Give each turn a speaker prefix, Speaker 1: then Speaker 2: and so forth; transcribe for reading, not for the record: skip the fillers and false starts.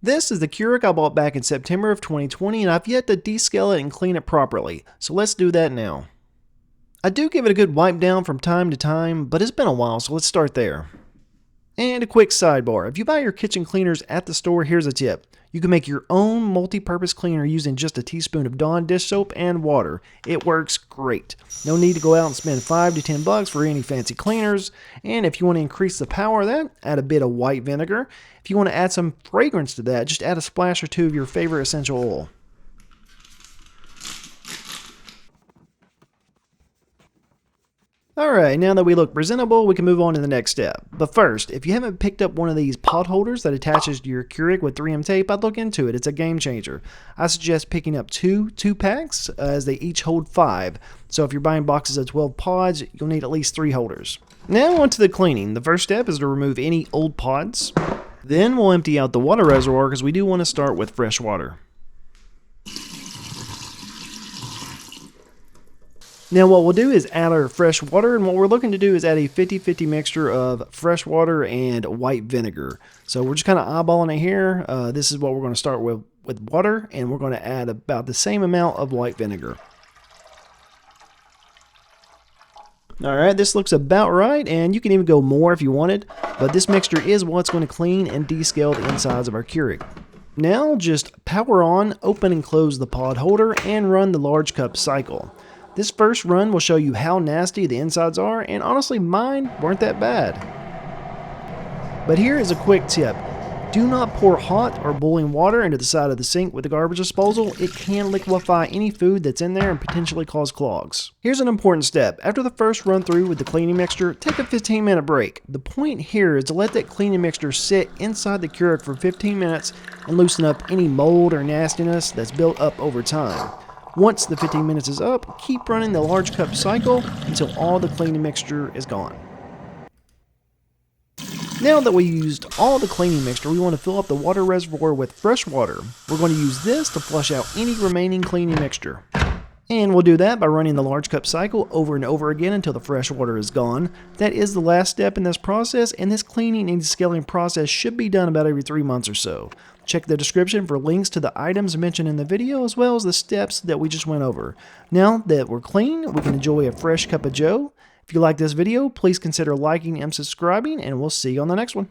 Speaker 1: This is the Keurig I bought back in September of 2020, and I've yet to descale it and clean it properly, so let's do that now. I do give it a good wipe down from time to time, but it's been a while, so let's start there. And a quick sidebar, if you buy your kitchen cleaners at the store, here's a tip. You can make your own multi-purpose cleaner using just a teaspoon of Dawn dish soap and water. It works great. No need to go out and spend $5 to $10 for any fancy cleaners. And if you want to increase the power of that, add a bit of white vinegar. If you want to add some fragrance to that, just add a splash or two of your favorite essential oil. Alright, now that we look presentable, we can move on to the next step. But first, if you haven't picked up one of these pot holders that attaches to your Keurig with 3M tape, I'd look into it. It's a game changer. I suggest picking up two packs as they each hold 5. So if you're buying boxes of 12 pods, you'll need at least 3 holders. Now on to the cleaning. The first step is to remove any old pods. Then we'll empty out the water reservoir because we do want to start with fresh water. Now what we'll do is add our fresh water, and what we're looking to do is add a 50-50 mixture of fresh water and white vinegar. So we're just kind of eyeballing it here. This is what we're going to start with water, and we're going to add about the same amount of white vinegar. Alright, this looks about right, and you can even go more if you wanted, but this mixture is what's going to clean and descale the insides of our Keurig. Now just power on, open and close the pod holder, and run the large cup cycle. This first run will show you how nasty the insides are, and honestly mine weren't that bad. But here is a quick tip. Do not pour hot or boiling water into the side of the sink with the garbage disposal. It can liquefy any food that's in there and potentially cause clogs. Here's an important step. After the first run through with the cleaning mixture, take a 15-minute break. The point here is to let that cleaning mixture sit inside the Keurig for 15 minutes and loosen up any mold or nastiness that's built up over time. Once the 15 minutes is up, keep running the large cup cycle until all the cleaning mixture is gone. Now that we used all the cleaning mixture, we want to fill up the water reservoir with fresh water. We're going to use this to flush out any remaining cleaning mixture. And we'll do that by running the large cup cycle over and over again until the fresh water is gone. That is the last step in this process, and this cleaning and descaling process should be done about every 3 months or so. Check the description for links to the items mentioned in the video, as well as the steps that we just went over. Now that we're clean, we can enjoy a fresh cup of joe. If you like this video, please consider liking and subscribing, and we'll see you on the next one.